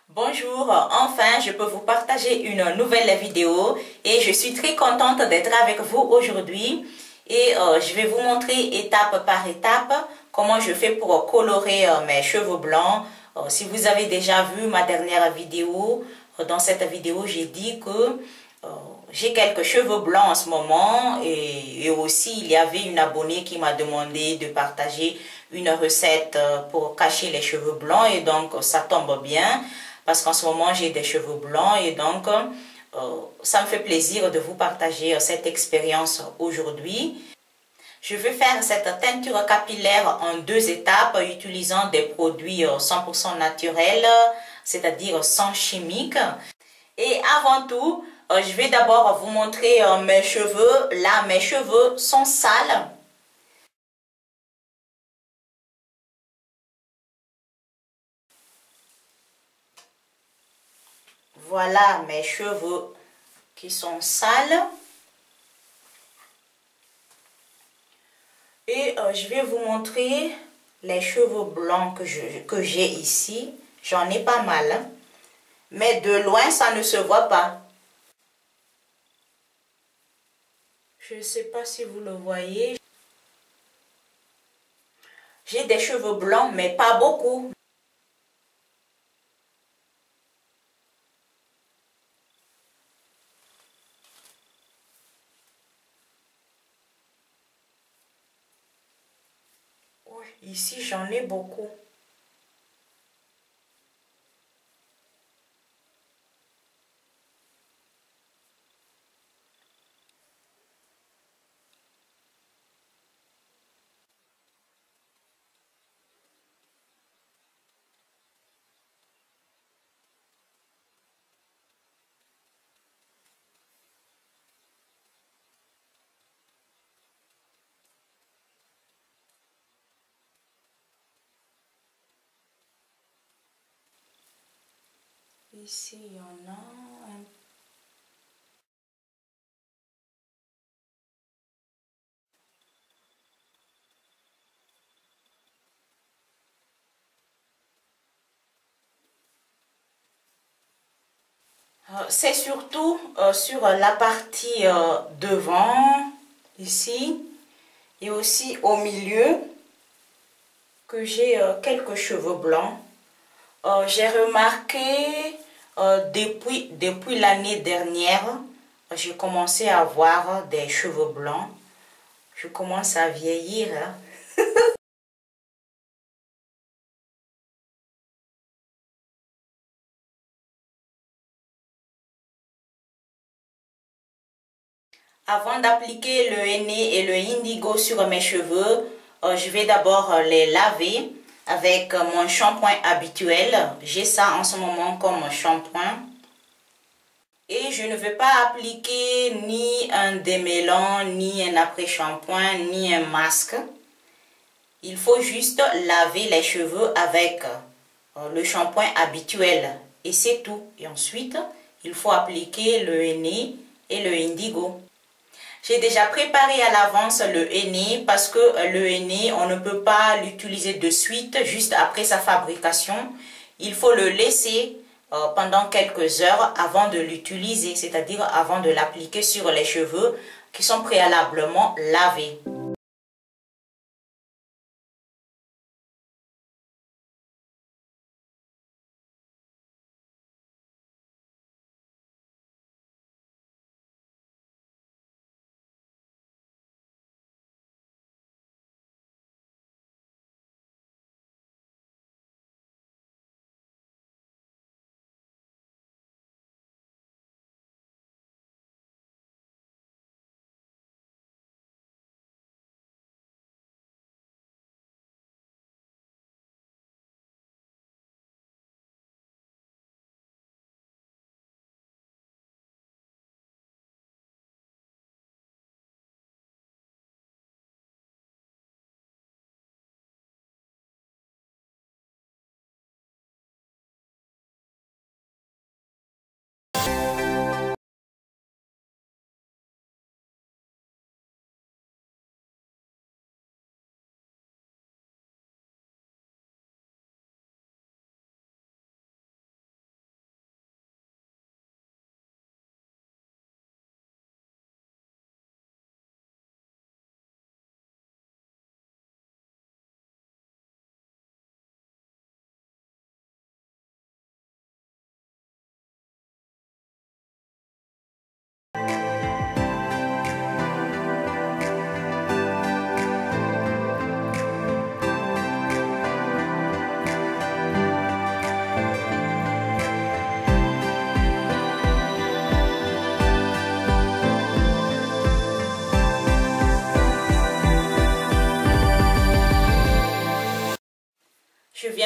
Bonjour, enfin je peux vous partager une nouvelle vidéo et je suis très contente d'être avec vous aujourd'hui et je vais vous montrer étape par étape comment je fais pour colorer mes cheveux blancs. Si vous avez déjà vu ma dernière vidéo, dans cette vidéo j'ai dit que j'ai quelques cheveux blancs en ce moment et aussi il y avait une abonnée qui m'a demandé de partager une recette pour cacher les cheveux blancs et donc ça tombe bien parce qu'en ce moment j'ai des cheveux blancs et donc ça me fait plaisir de vous partager cette expérience aujourd'hui. Je vais faire cette teinture capillaire en deux étapes utilisant des produits 100% naturels, c'est-à-dire sans chimique. Et avant tout, je vais d'abord vous montrer mes cheveux. Là, mes cheveux sont sales. Voilà mes cheveux qui sont sales. Et je vais vous montrer les cheveux blancs que j'ai ici. J'en ai pas mal, hein. Mais de loin, ça ne se voit pas. Je ne sais pas si vous le voyez. J'ai des cheveux blancs, mais pas beaucoup. Oui, ici, j'en ai beaucoup. Ici, il y en a un. C'est surtout sur la partie devant, ici, et aussi au milieu, que j'ai quelques cheveux blancs. J'ai remarqué depuis l'année dernière, j'ai commencé à avoir des cheveux blancs. Je commence à vieillir, hein. Avant d'appliquer le henné et le indigo sur mes cheveux, je vais d'abord les laver avec mon shampoing habituel. J'ai ça en ce moment comme shampoing. Et je ne vais pas appliquer ni un démêlant, ni un après-shampoing, ni un masque. Il faut juste laver les cheveux avec le shampoing habituel. Et c'est tout. Et ensuite, il faut appliquer le henné et le indigo. J'ai déjà préparé à l'avance le henné parce que le henné, on ne peut pas l'utiliser de suite, juste après sa fabrication. Il faut le laisser pendant quelques heures avant de l'utiliser, c'est-à-dire avant de l'appliquer sur les cheveux qui sont préalablement lavés.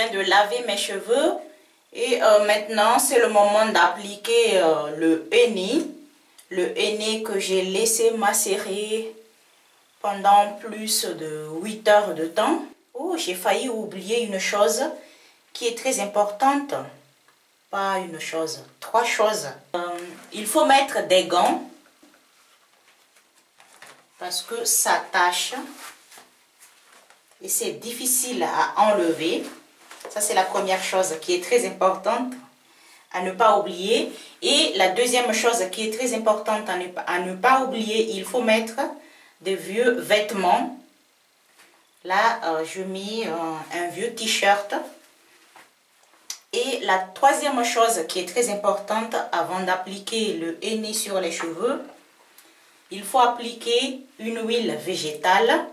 viens de laver mes cheveux. Et maintenant, c'est le moment d'appliquer le henné. Le henné que j'ai laissé macérer pendant plus de 8 heures de temps. Oh, j'ai failli oublier une chose qui est très importante. Pas une chose, 3 choses. Il faut mettre des gants parce que ça tâche et c'est difficile à enlever. Ça, c'est la première chose qui est très importante à ne pas oublier. Et la deuxième chose qui est très importante à ne pas oublier, il faut mettre des vieux vêtements. Là, je mets un vieux t-shirt. Et la troisième chose qui est très importante avant d'appliquer le henné sur les cheveux, il faut appliquer une huile végétale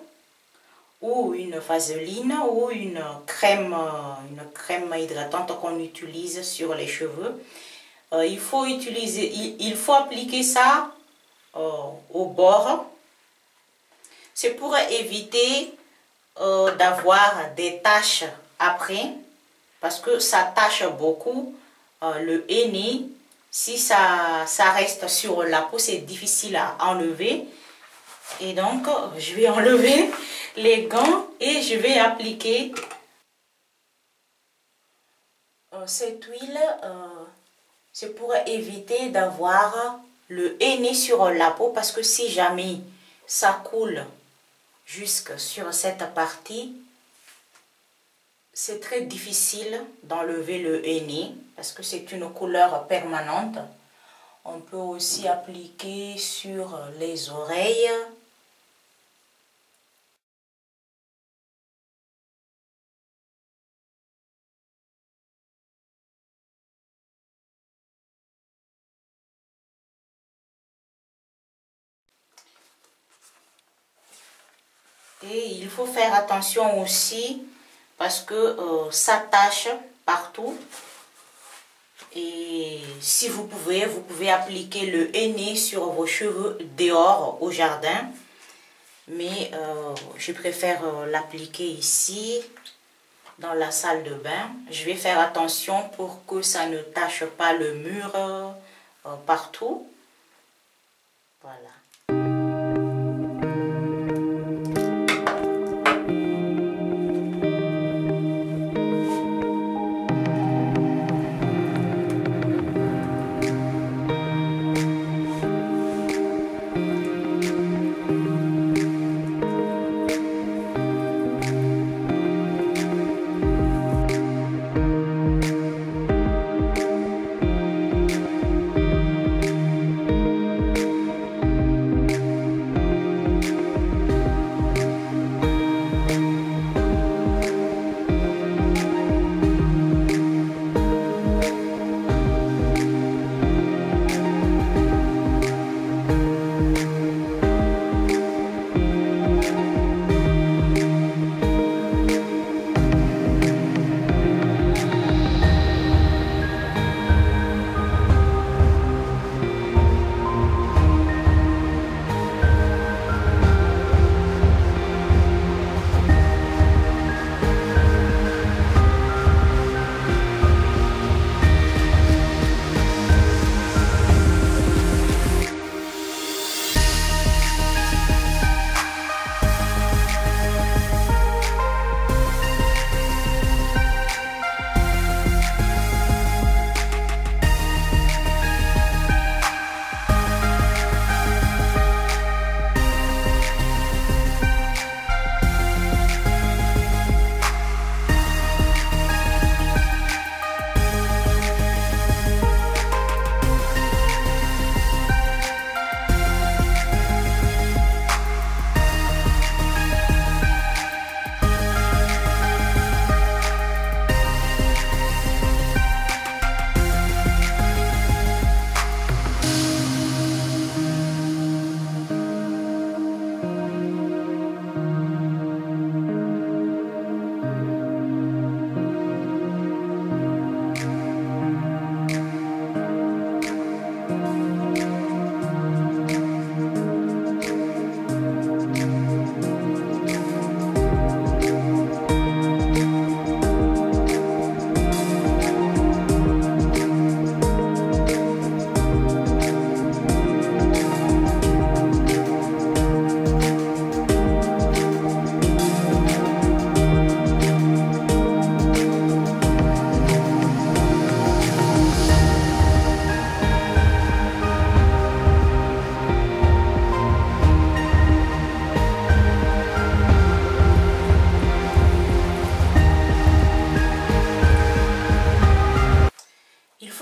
ou une vaseline ou une crème hydratante qu'on utilise sur les cheveux. Il faut appliquer ça au bord. C'est pour éviter d'avoir des taches après, parce que ça tache beaucoup. Le henné, si ça reste sur la peau, c'est difficile à enlever. Et donc, je vais enlever les gants et je vais appliquer cette huile. C'est pour éviter d'avoir le henné sur la peau, parce que si jamais ça coule jusque sur cette partie, c'est très difficile d'enlever le henné parce que c'est une couleur permanente. On peut aussi appliquer sur les oreilles. Et il faut faire attention aussi parce que ça tâche partout. Et si vous pouvez appliquer le henné sur vos cheveux dehors au jardin. Mais je préfère l'appliquer ici, dans la salle de bain. Je vais faire attention pour que ça ne tache pas le mur partout. Voilà.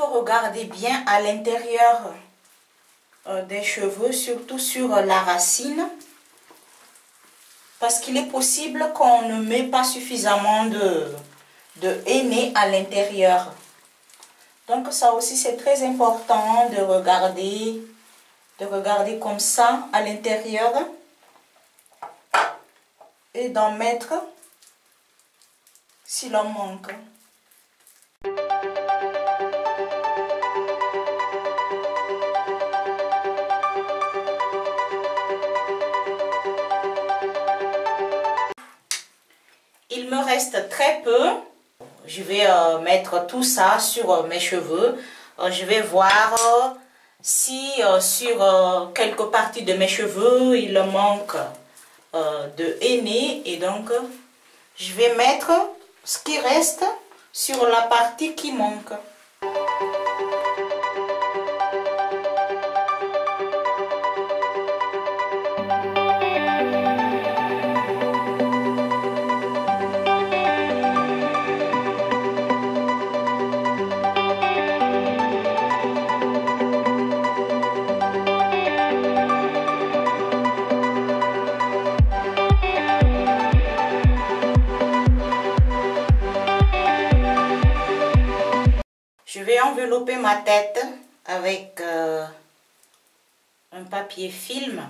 faut regarder bien à l'intérieur des cheveux, surtout sur la racine. Parce qu'il est possible qu'on ne met pas suffisamment de henné à l'intérieur. Donc ça aussi c'est très important de regarder comme ça à l'intérieur et d'en mettre si l'on manque. Il me reste très peu. Je vais mettre tout ça sur mes cheveux. Je vais voir si sur quelques parties de mes cheveux il manque de henné. Et donc je vais mettre ce qui reste sur la partie qui manque. Je vais envelopper ma tête avec un papier film.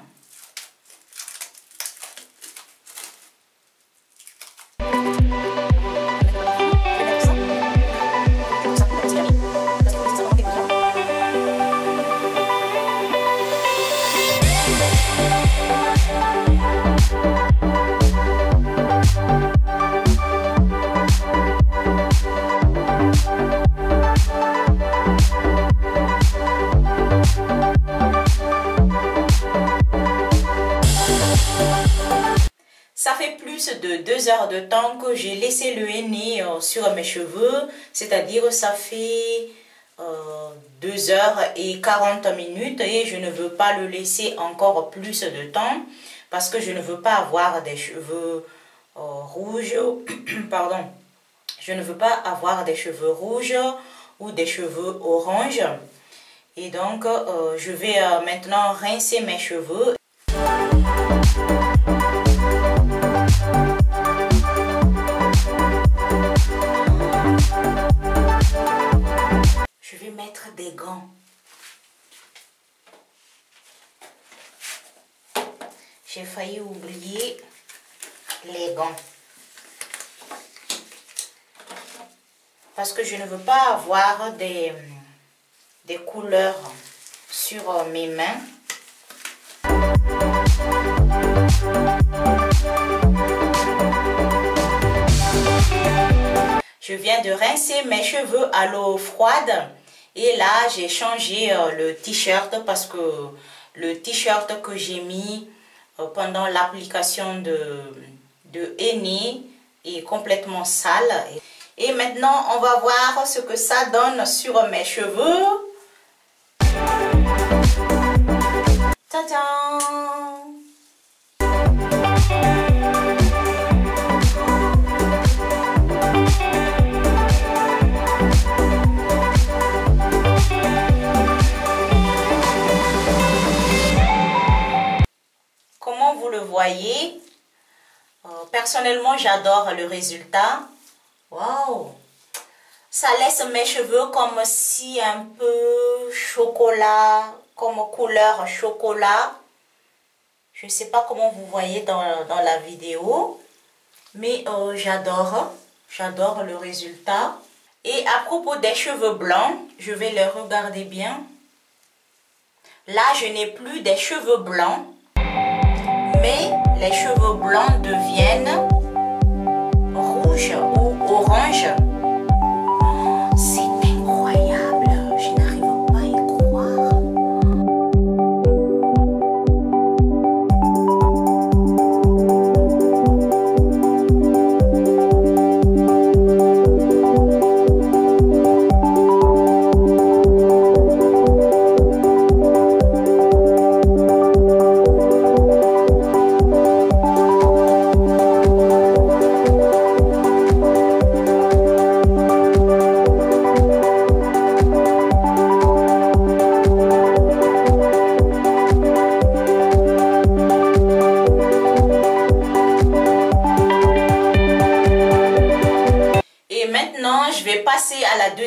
Ça fait plus de 2 heures de temps que j'ai laissé le henné sur mes cheveux, c'est-à-dire ça fait 2h40 et je ne veux pas le laisser encore plus de temps parce que je ne veux pas avoir des cheveux rouges, pardon, je ne veux pas avoir des cheveux rouges ou des cheveux orange. Et donc je vais maintenant rincer mes cheveux. Je vais mettre des gants. J'ai failli oublier les gants. Parce que je ne veux pas avoir des couleurs sur mes mains. Je viens de rincer mes cheveux à l'eau froide. Et là, j'ai changé le t-shirt parce que le t-shirt que j'ai mis pendant l'application de henné est complètement sale. Et maintenant, on va voir ce que ça donne sur mes cheveux. Tadam! Comment vous le voyez, personnellement j'adore le résultat. Waouh, ça laisse mes cheveux comme si un peu chocolat, comme couleur chocolat. Je ne sais pas comment vous voyez dans la vidéo, mais j'adore le résultat. Et à propos des cheveux blancs, je vais les regarder bien. Là, je n'ai plus des cheveux blancs, mais les cheveux blancs deviennent rouges ou orange. C'est incroyable, je n'arrive pas à y croire.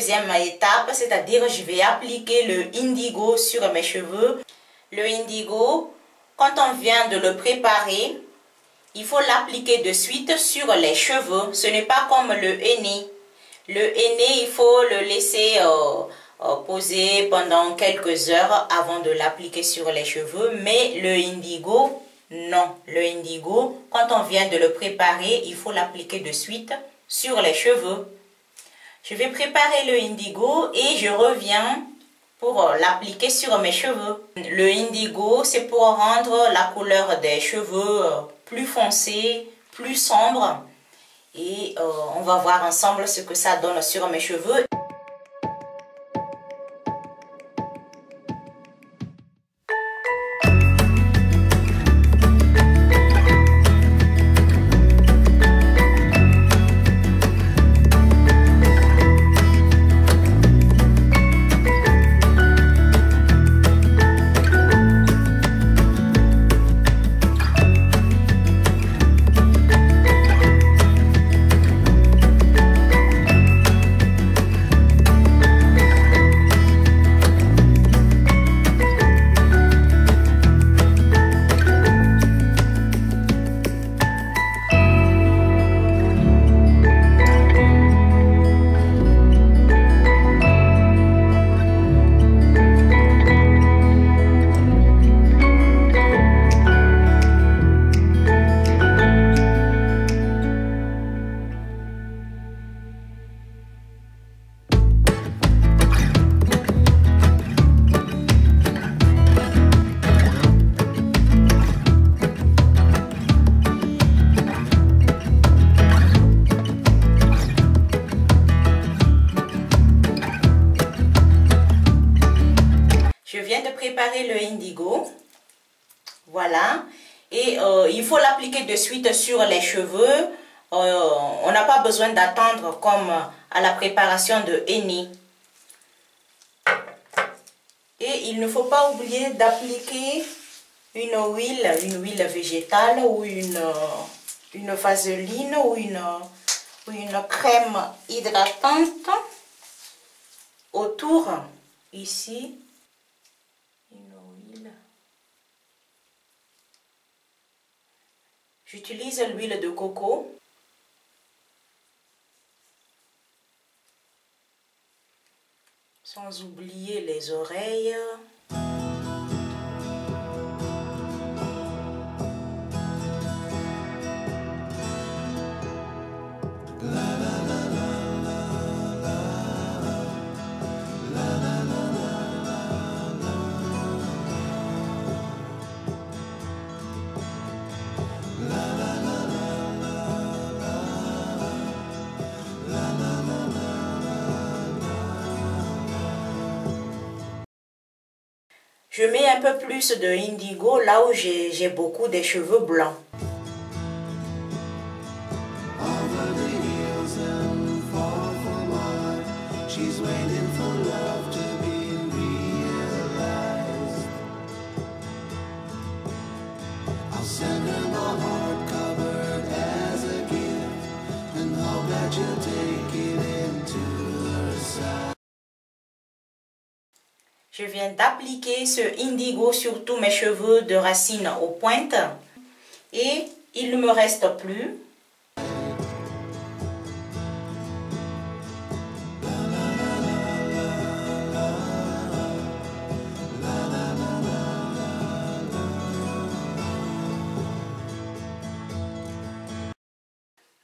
deuxième étape, c'est-à-dire je vais appliquer le indigo sur mes cheveux. Le indigo, quand on vient de le préparer, il faut l'appliquer de suite sur les cheveux. Ce n'est pas comme le henné. Le henné, il faut le laisser poser pendant quelques heures avant de l'appliquer sur les cheveux. Mais le indigo, non. Le indigo, quand on vient de le préparer, il faut l'appliquer de suite sur les cheveux. Je vais préparer le indigo et je reviens pour l'appliquer sur mes cheveux. Le indigo, c'est pour rendre la couleur des cheveux plus foncée, plus sombre. Et on va voir ensemble ce que ça donne sur mes cheveux. Je viens de préparer le indigo. Voilà. Et il faut l'appliquer de suite sur les cheveux. On n'a pas besoin d'attendre comme à la préparation de henné. Et il ne faut pas oublier d'appliquer une huile végétale ou une vaseline ou une crème hydratante autour ici. Une huile. J'utilise l'huile de coco. Sans oublier les oreilles. Je mets un peu plus de indigo là où j'ai beaucoup de cheveux blancs. Je viens d'appliquer ce indigo sur tous mes cheveux de racines aux pointes et il ne me reste plus.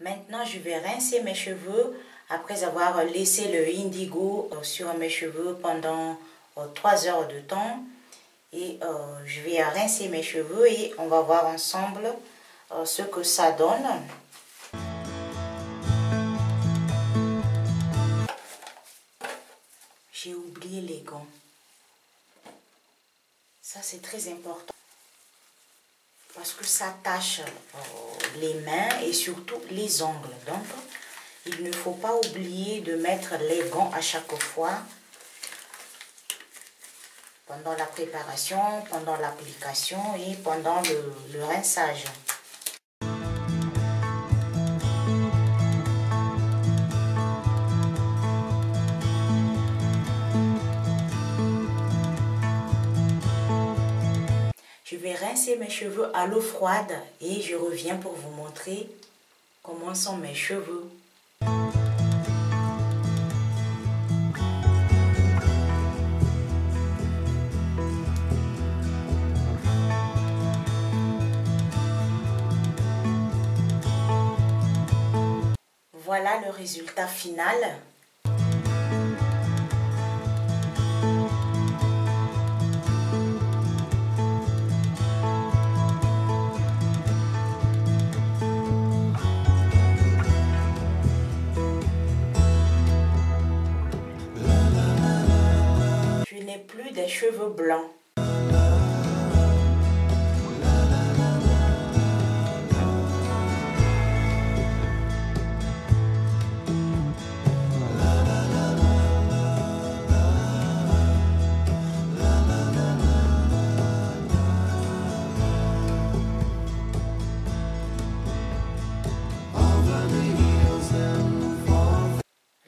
Maintenant, je vais rincer mes cheveux après avoir laissé le indigo sur mes cheveux pendant 3 heures de temps. Et je vais rincer mes cheveux et on va voir ensemble ce que ça donne. J'ai oublié les gants. Ça, c'est très important. Parce que ça tache les mains et surtout les ongles. Donc, il ne faut pas oublier de mettre les gants à chaque fois. Pendant la préparation, pendant l'application et pendant le rinçage. rincer mes cheveux à l'eau froide et je reviens pour vous montrer comment sont mes cheveux. Voilà le résultat final. Je n'ai plus des cheveux blancs.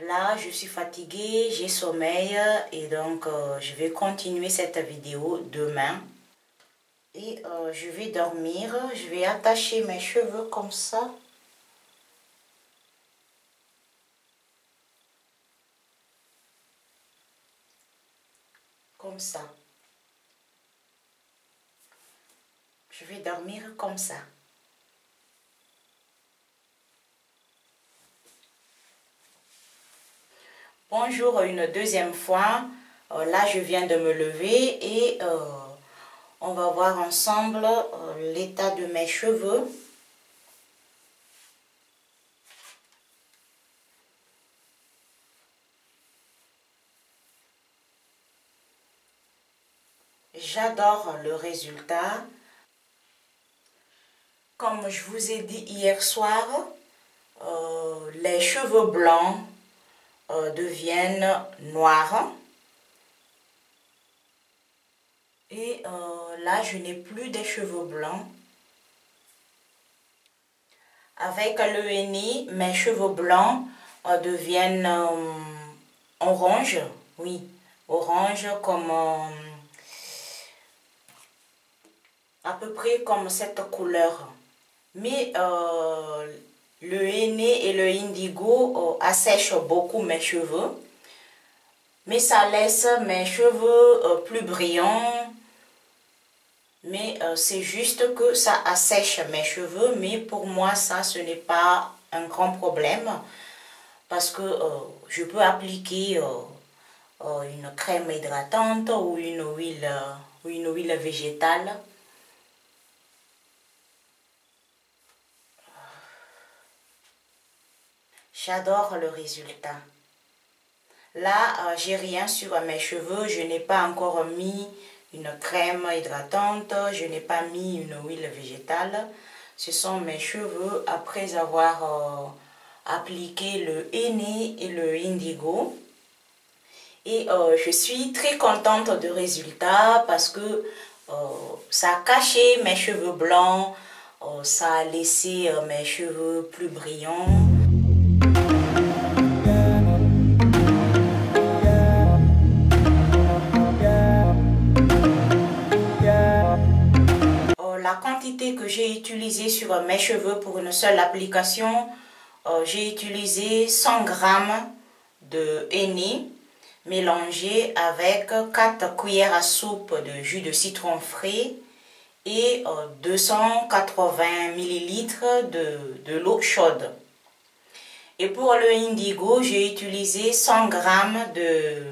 Là, je suis fatiguée, j'ai sommeil et donc je vais continuer cette vidéo demain. Et je vais dormir, je vais attacher mes cheveux comme ça. Comme ça. Je vais dormir comme ça. Bonjour une deuxième fois. Là, je viens de me lever et on va voir ensemble l'état de mes cheveux. J'adore le résultat. Comme je vous ai dit hier soir, les cheveux blancs deviennent noirs. Et là, je n'ai plus des cheveux blancs. Avec le henné, mes cheveux blancs deviennent orange. Oui, orange comme à peu près comme cette couleur. Mais le henné et le indigo assèchent beaucoup mes cheveux. Mais ça laisse mes cheveux plus brillants. Mais c'est juste que ça assèche mes cheveux. Mais pour moi, ça, ce n'est pas un grand problème. Parce que je peux appliquer une crème hydratante ou une huile végétale. J'adore le résultat. Là, j'ai rien sur mes cheveux. Je n'ai pas encore mis une crème hydratante. Je n'ai pas mis une huile végétale. Ce sont mes cheveux après avoir appliqué le henné et le indigo. Et je suis très contente du résultat parce que ça a caché mes cheveux blancs. Ça a laissé mes cheveux plus brillants. La quantité que j'ai utilisée sur mes cheveux pour une seule application, j'ai utilisé 100 g de henné mélangé avec 4 cuillères à soupe de jus de citron frais et 280 ml de l'eau chaude. Et pour le indigo, j'ai utilisé 100 g de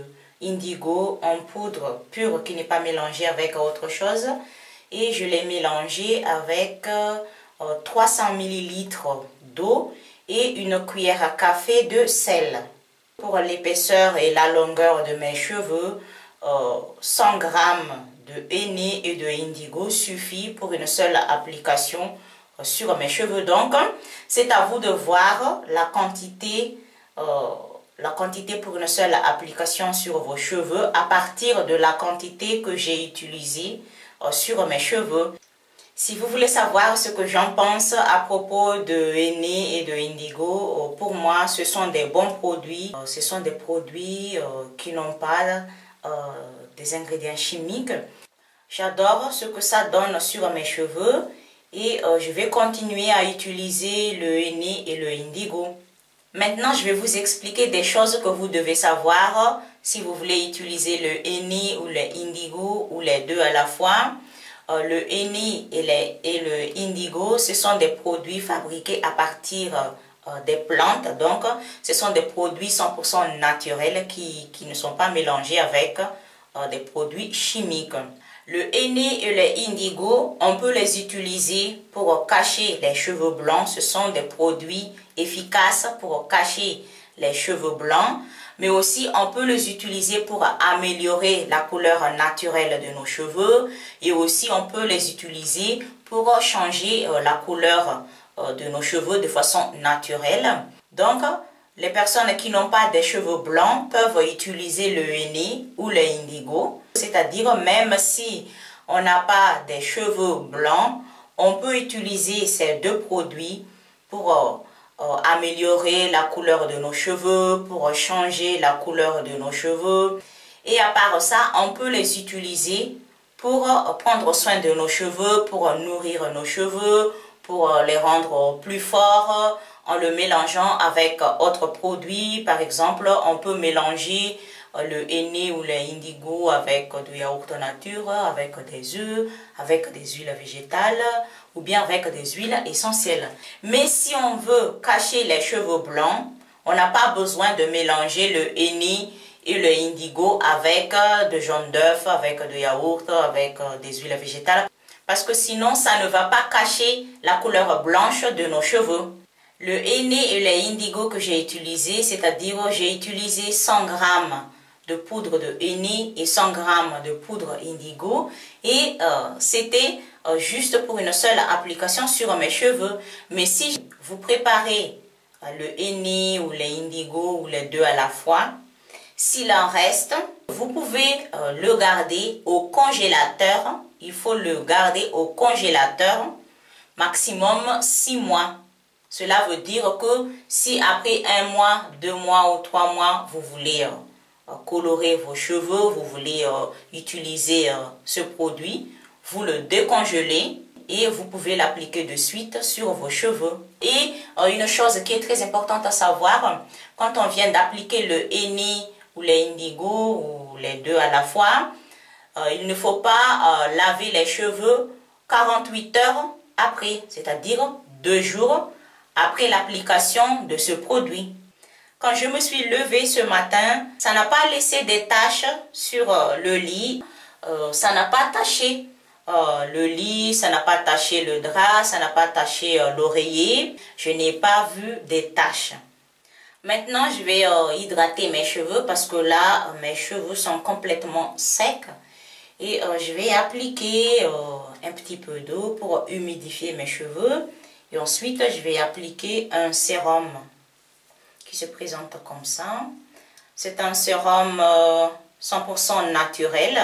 indigo en poudre pure qui n'est pas mélangée avec autre chose. Et je l'ai mélangé avec 300 ml d'eau et une cuillère à café de sel. Pour l'épaisseur et la longueur de mes cheveux, 100 g de henné et de indigo suffit pour une seule application sur mes cheveux. Donc, c'est à vous de voir la quantité pour une seule application sur vos cheveux à partir de la quantité que j'ai utilisée sur mes cheveux. Si vous voulez savoir ce que j'en pense à propos de henné et de indigo, pour moi ce sont des bons produits. Ce sont des produits qui n'ont pas des ingrédients chimiques. J'adore ce que ça donne sur mes cheveux et je vais continuer à utiliser le henné et le indigo. Maintenant, je vais vous expliquer des choses que vous devez savoir si vous voulez utiliser le henné ou le indigo ou les deux à la fois. Le henné et le indigo, ce sont des produits fabriqués à partir des plantes. Donc, ce sont des produits 100% naturels qui ne sont pas mélangés avec des produits chimiques. Le henné et le indigo, on peut les utiliser pour cacher les cheveux blancs. Ce sont des produits efficaces pour cacher les cheveux blancs. Mais aussi, on peut les utiliser pour améliorer la couleur naturelle de nos cheveux. Et aussi, on peut les utiliser pour changer la couleur de nos cheveux de façon naturelle. Donc, les personnes qui n'ont pas de cheveux blancs peuvent utiliser le henné ou le indigo. C'est-à-dire, même si on n'a pas de cheveux blancs, on peut utiliser ces deux produits pour améliorer la couleur de nos cheveux, pour changer la couleur de nos cheveux. Et à part ça, on peut les utiliser pour prendre soin de nos cheveux, pour nourrir nos cheveux, pour les rendre plus forts, en le mélangeant avec autres produits. Par exemple, on peut mélanger le henné ou le indigo avec du yaourt nature, avec des œufs, avec des huiles végétales ou bien avec des huiles essentielles. Mais si on veut cacher les cheveux blancs, on n'a pas besoin de mélanger le henné et le indigo avec de jaune d'œuf, avec du yaourt, avec des huiles végétales. Parce que sinon, ça ne va pas cacher la couleur blanche de nos cheveux. Le henné et le indigo que j'ai utilisé, c'est-à-dire j'ai utilisé 100 g de poudre de henné et 100 g de poudre indigo. Et c'était juste pour une seule application sur mes cheveux. Mais si vous préparez le henné ou le indigo ou les deux à la fois, s'il en reste, vous pouvez le garder au congélateur. Il faut le garder au congélateur maximum 6 mois. Cela veut dire que si après 1 mois, 2 mois ou 3 mois, vous voulez colorer vos cheveux, vous voulez utiliser ce produit, vous le décongelez et vous pouvez l'appliquer de suite sur vos cheveux. Et une chose qui est très importante à savoir, quand on vient d'appliquer le henné ou l'indigo ou les deux à la fois, il ne faut pas laver les cheveux 48 heures après, c'est-à-dire 2 jours après l'application de ce produit. Quand je me suis levée ce matin, ça n'a pas laissé des taches sur le lit, ça n'a pas taché le lit, ça n'a pas taché le drap, ça n'a pas taché l'oreiller. Je n'ai pas vu des taches. Maintenant, je vais hydrater mes cheveux parce que là, mes cheveux sont complètement secs. Et je vais appliquer un petit peu d'eau pour humidifier mes cheveux. Et ensuite, je vais appliquer un sérum qui se présente comme ça. C'est un sérum 100% naturel.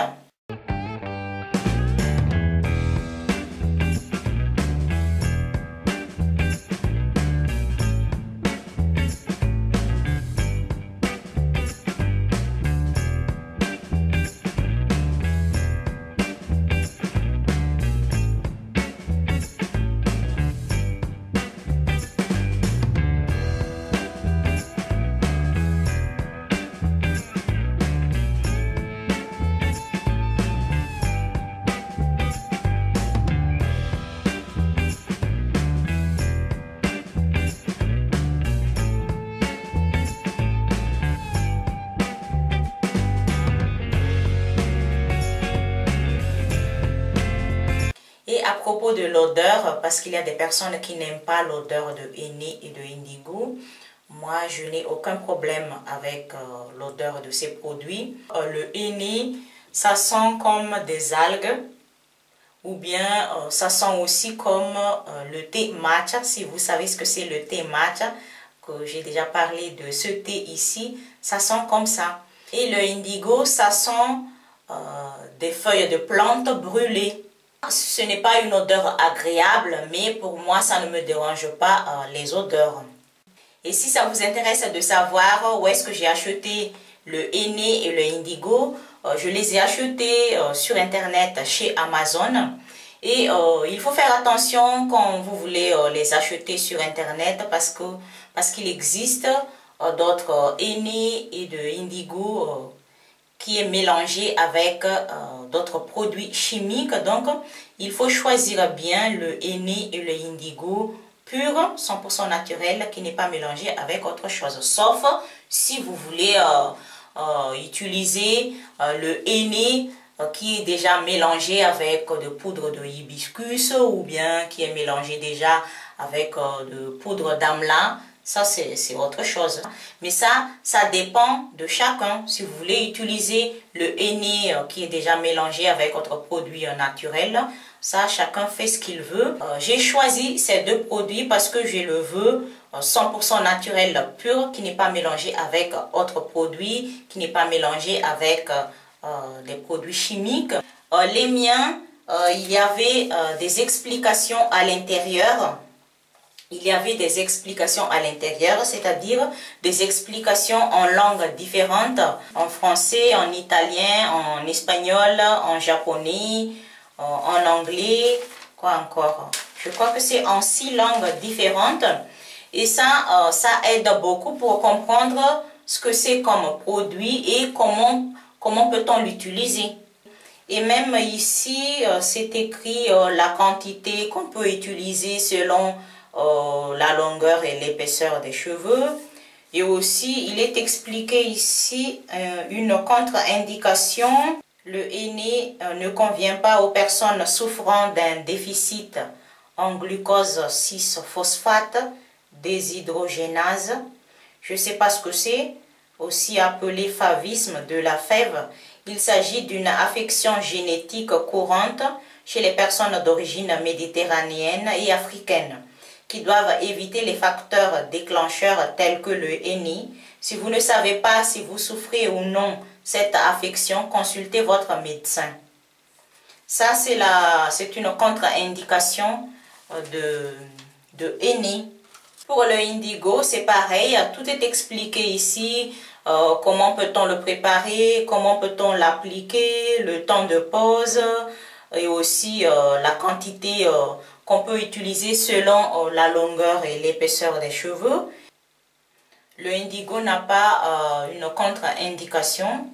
Et à propos de l'odeur, parce qu'il y a des personnes qui n'aiment pas l'odeur de henné et de indigo, moi je n'ai aucun problème avec l'odeur de ces produits. Le henné, ça sent comme des algues, ou bien ça sent aussi comme le thé matcha. Si vous savez ce que c'est le thé matcha, que j'ai déjà parlé de ce thé ici, ça sent comme ça. Et le indigo, ça sent des feuilles de plantes brûlées. Ce n'est pas une odeur agréable, mais pour moi, ça ne me dérange pas les odeurs. Et si ça vous intéresse de savoir où est-ce que j'ai acheté le henné et le indigo. Je les ai achetés sur internet chez Amazon. Et il faut faire attention quand vous voulez les acheter sur internet parce qu'il existe d'autres henné et de indigo qui est mélangé avec d'autres produits chimiques. Donc, il faut choisir bien le henné et le indigo pur, 100% naturel, qui n'est pas mélangé avec autre chose. Sauf si vous voulez utiliser le henné qui est déjà mélangé avec de poudre de hibiscus ou bien qui est mélangé déjà avec de poudre d'amla. Ça, c'est autre chose. Mais ça dépend de chacun. Si vous voulez utiliser le henné qui est déjà mélangé avec autre produit naturel, ça, chacun fait ce qu'il veut. J'ai choisi ces deux produits parce que je le veux 100% naturel pur, qui n'est pas mélangé avec autres produits, qui n'est pas mélangé avec des produits chimiques. Les miens, il y avait des explications à l'intérieur. Il y avait des explications à l'intérieur, c'est-à-dire des explications en langues différentes, en français, en italien, en espagnol, en japonais, en anglais, quoi encore. Je crois que c'est en 6 langues différentes et ça aide beaucoup pour comprendre ce que c'est comme produit et comment peut-on l'utiliser. Et même ici, c'est écrit la quantité qu'on peut utiliser selon la longueur et l'épaisseur des cheveux. Et aussi, il est expliqué ici une contre-indication. Le henné ne convient pas aux personnes souffrant d'un déficit en glucose 6-phosphate déshydrogénase. Je ne sais pas ce que c'est, aussi appelé favisme de la fève. Il s'agit d'une affection génétique courante chez les personnes d'origine méditerranéenne et africaine, qui doivent éviter les facteurs déclencheurs tels que le henné. Si vous ne savez pas si vous souffrez ou non cette affection, consultez votre médecin. Ça, c'est une contre-indication de henné. Pour le indigo, c'est pareil, tout est expliqué ici. Comment peut-on le préparer, comment peut-on l'appliquer, le temps de pause et aussi la quantité qu'on peut utiliser selon la longueur et l'épaisseur des cheveux. Le indigo n'a pas une contre-indication.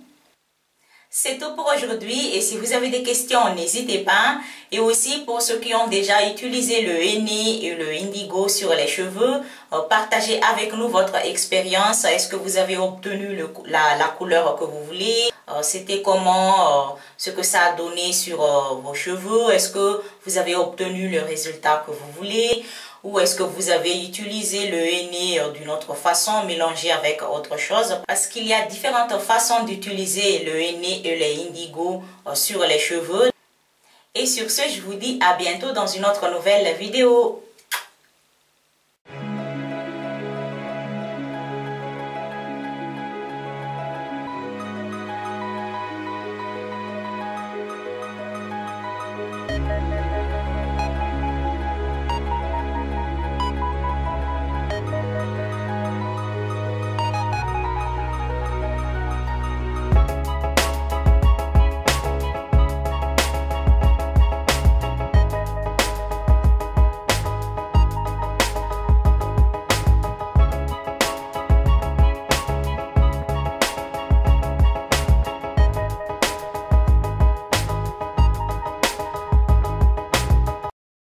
C'est tout pour aujourd'hui et si vous avez des questions, n'hésitez pas. Et aussi pour ceux qui ont déjà utilisé le henné et le indigo sur les cheveux, partagez avec nous votre expérience. Est-ce que vous avez obtenu la couleur que vous voulez? C'était comment, ce que ça a donné sur vos cheveux? Est-ce que vous avez obtenu le résultat que vous voulez? Ou est-ce que vous avez utilisé le henné d'une autre façon, mélangé avec autre chose? Parce qu'il y a différentes façons d'utiliser le henné et le indigo sur les cheveux. Et sur ce, je vous dis à bientôt dans une autre nouvelle vidéo.